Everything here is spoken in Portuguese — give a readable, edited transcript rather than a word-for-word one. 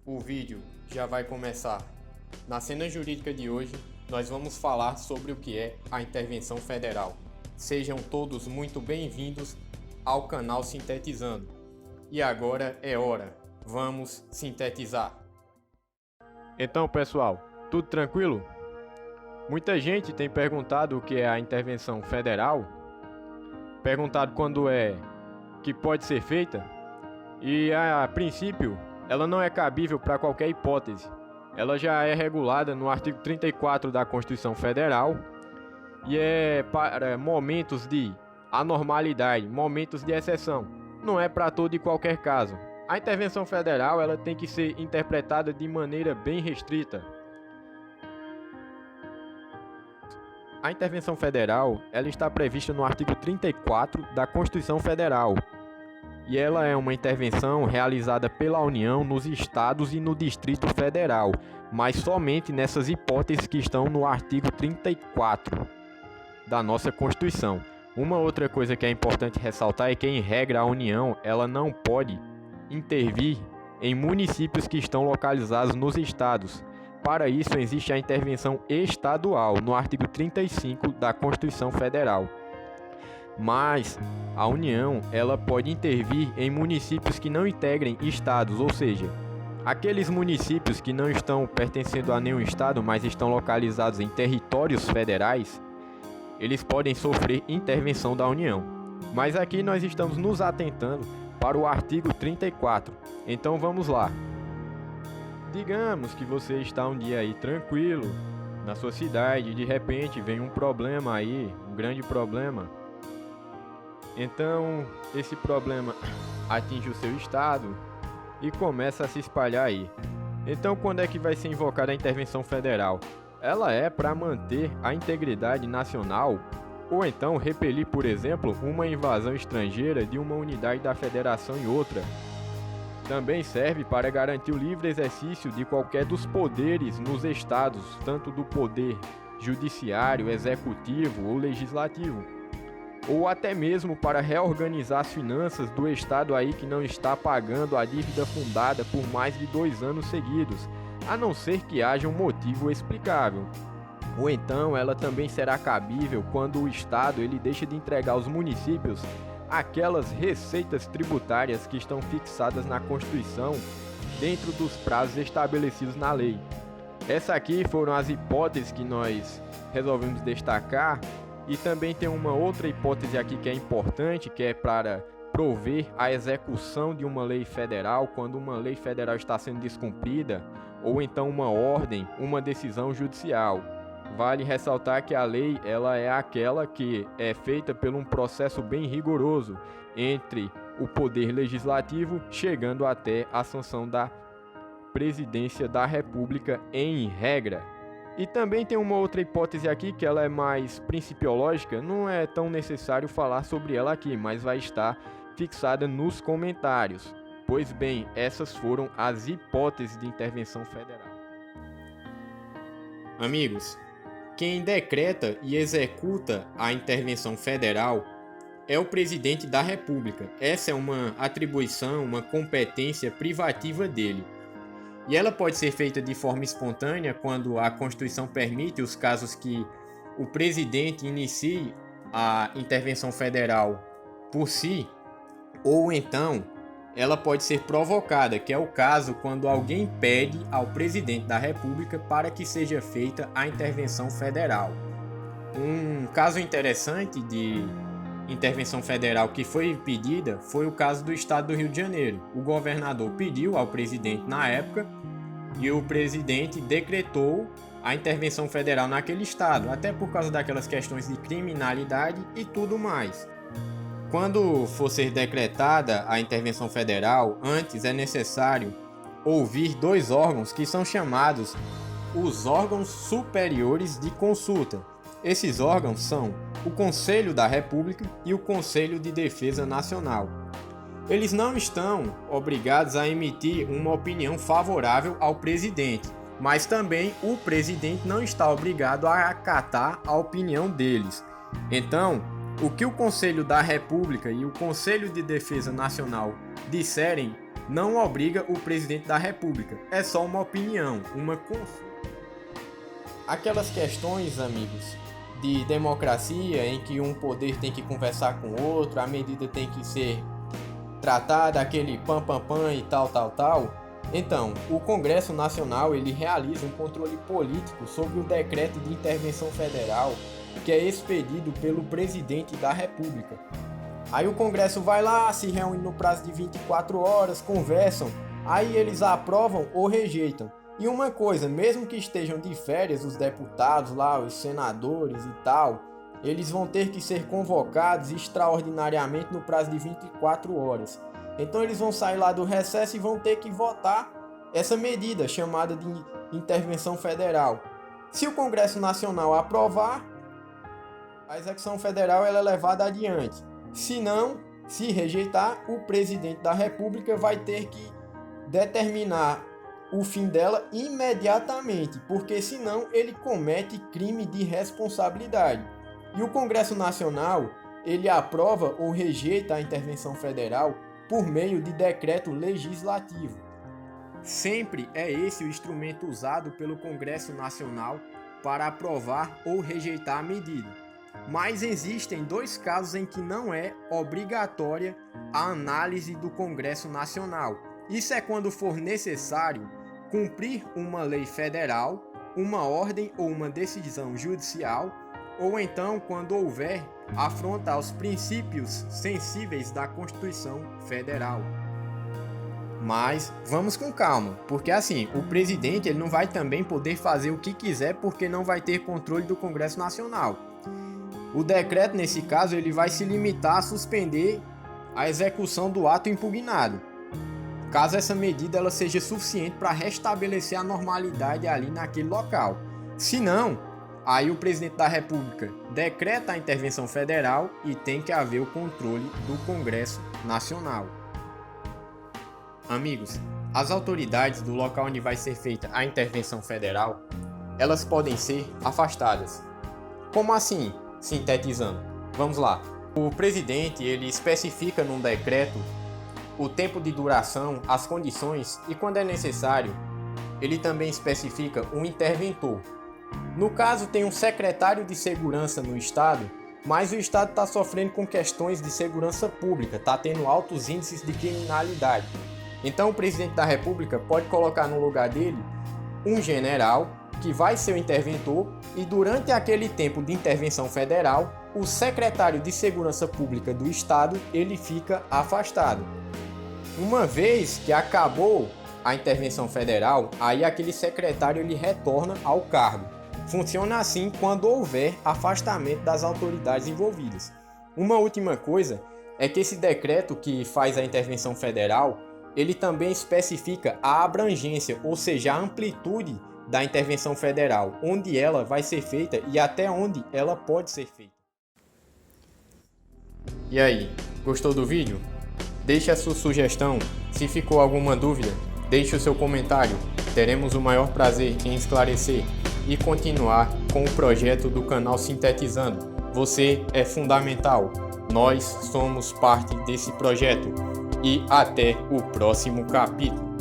O vídeo já vai começar. Na cena jurídica de hoje, nós vamos falar sobre o que é a intervenção federal. Sejam todos muito bem-vindos ao canal Sintetizando. E agora é hora, vamos sintetizar. Então, pessoal, tudo tranquilo? Muita gente tem perguntado o que é a intervenção federal, perguntado quando é que pode ser feita, e a princípio ela não é cabível para qualquer hipótese. Ela já é regulada no artigo 34 da Constituição Federal e é para momentos de anormalidade, momentos de exceção. Não é para todo e qualquer caso. A intervenção federal ela tem que ser interpretada de maneira bem restrita. A intervenção federal ela está prevista no artigo 34 da Constituição Federal. E ela é uma intervenção realizada pela União nos estados e no Distrito Federal, mas somente nessas hipóteses que estão no artigo 34 da nossa Constituição. Uma outra coisa que é importante ressaltar é que, em regra, a União ela não pode intervir em municípios que estão localizados nos estados. Para isso, existe a intervenção estadual, no artigo 35 da Constituição Federal. Mas a União ela pode intervir em municípios que não integrem estados, ou seja, aqueles municípios que não estão pertencendo a nenhum estado, mas estão localizados em territórios federais, eles podem sofrer intervenção da União. Mas aqui nós estamos nos atentando para o artigo 34. Então vamos lá. Digamos que você está um dia aí tranquilo na sua cidade e de repente vem um problema aí, um grande problema. Então, esse problema atinge o seu estado e começa a se espalhar aí. Então, quando é que vai ser invocada a intervenção federal? Ela é para manter a integridade nacional ou então repelir, por exemplo, uma invasão estrangeira de uma unidade da federação em outra. Também serve para garantir o livre exercício de qualquer dos poderes nos estados, tanto do poder judiciário, executivo ou legislativo, ou até mesmo para reorganizar as finanças do estado aí que não está pagando a dívida fundada por mais de 2 anos seguidos, a não ser que haja um motivo explicável. Ou então ela também será cabível quando o estado ele deixa de entregar aos municípios aquelas receitas tributárias que estão fixadas na Constituição dentro dos prazos estabelecidos na lei. Essas aqui foram as hipóteses que nós resolvemos destacar. E também tem uma outra hipótese aqui que é importante, que é para prover a execução de uma lei federal quando uma lei federal está sendo descumprida, ou então uma ordem, uma decisão judicial. Vale ressaltar que a lei ela é aquela que é feita por um processo bem rigoroso entre o poder legislativo, chegando até a sanção da presidência da República em regra. E também tem uma outra hipótese aqui que ela é mais principiológica, não é tão necessário falar sobre ela aqui, mas vai estar fixada nos comentários. Pois bem, essas foram as hipóteses de intervenção federal. Amigos, quem decreta e executa a intervenção federal é o presidente da República. Essa é uma atribuição, uma competência privativa dele. E ela pode ser feita de forma espontânea quando a Constituição permite os casos que o presidente inicie a intervenção federal por si, ou então ela pode ser provocada, que é o caso quando alguém pede ao presidente da República para que seja feita a intervenção federal. Um caso interessante de intervenção federal que foi pedida foi o caso do estado do Rio de Janeiro. O governador pediu ao presidente na época e o presidente decretou a intervenção federal naquele estado, até por causa daquelas questões de criminalidade e tudo mais. Quando for ser decretada a intervenção federal, antes é necessário ouvir 2 órgãos que são chamados os órgãos superiores de consulta. Esses órgãos são o Conselho da República e o Conselho de Defesa Nacional. Eles não estão obrigados a emitir uma opinião favorável ao presidente, mas também o presidente não está obrigado a acatar a opinião deles. Então, o que o Conselho da República e o Conselho de Defesa Nacional disserem não obriga o presidente da República, é só uma opinião, uma consulta. Aquelas questões, amigos, de democracia em que um poder tem que conversar com o outro, a medida tem que ser tratada, aquele pam pam pam e tal. Então, o Congresso Nacional ele realiza um controle político sobre o decreto de intervenção federal que é expedido pelo presidente da República. Aí o Congresso vai lá, se reúne no prazo de 24 horas, conversam, aí eles aprovam ou rejeitam. E uma coisa, mesmo que estejam de férias os deputados lá, os senadores e tal, eles vão ter que ser convocados extraordinariamente no prazo de 24 horas. Então eles vão sair lá do recesso e vão ter que votar essa medida chamada de intervenção federal. Se o Congresso Nacional aprovar, a execução federal ela é levada adiante. Se não, se rejeitar, o presidente da República vai ter que determinar o fim dela imediatamente, porque senão ele comete crime de responsabilidade. E o Congresso Nacional, ele aprova ou rejeita a intervenção federal por meio de decreto legislativo. Sempre é esse o instrumento usado pelo Congresso Nacional para aprovar ou rejeitar a medida. Mas existem dois casos em que não é obrigatória a análise do Congresso Nacional. Isso é quando for necessário cumprir uma lei federal, uma ordem ou uma decisão judicial, ou então quando houver afronta aos princípios sensíveis da Constituição Federal. Mas vamos com calma, porque assim, o presidente ele não vai também poder fazer o que quiser porque não vai ter controle do Congresso Nacional. O decreto, nesse caso, ele vai se limitar a suspender a execução do ato impugnado, caso essa medida ela seja suficiente para restabelecer a normalidade ali naquele local. Se não, aí o presidente da República decreta a intervenção federal e tem que haver o controle do Congresso Nacional. Amigos, as autoridades do local onde vai ser feita a intervenção federal, elas podem ser afastadas. Como assim? Sintetizando, vamos lá. O presidente ele especifica num decreto o tempo de duração, as condições e, quando é necessário, ele também especifica um interventor. No caso, tem um secretário de segurança no estado, mas o estado está sofrendo com questões de segurança pública, está tendo altos índices de criminalidade. Então o presidente da República pode colocar no lugar dele um general que vai ser o interventor e durante aquele tempo de intervenção federal, o secretário de Segurança Pública do Estado ele fica afastado. Uma vez que acabou a intervenção federal, aí aquele secretário ele retorna ao cargo. Funciona assim quando houver afastamento das autoridades envolvidas. Uma última coisa é que esse decreto que faz a intervenção federal, ele também especifica a abrangência, ou seja, a amplitude da intervenção federal, onde ela vai ser feita e até onde ela pode ser feita. E aí, gostou do vídeo? Deixe a sua sugestão. Se ficou alguma dúvida, deixe o seu comentário. Teremos o maior prazer em esclarecer e continuar com o projeto do canal Sintetizando. Você é fundamental. Nós somos parte desse projeto. E até o próximo capítulo.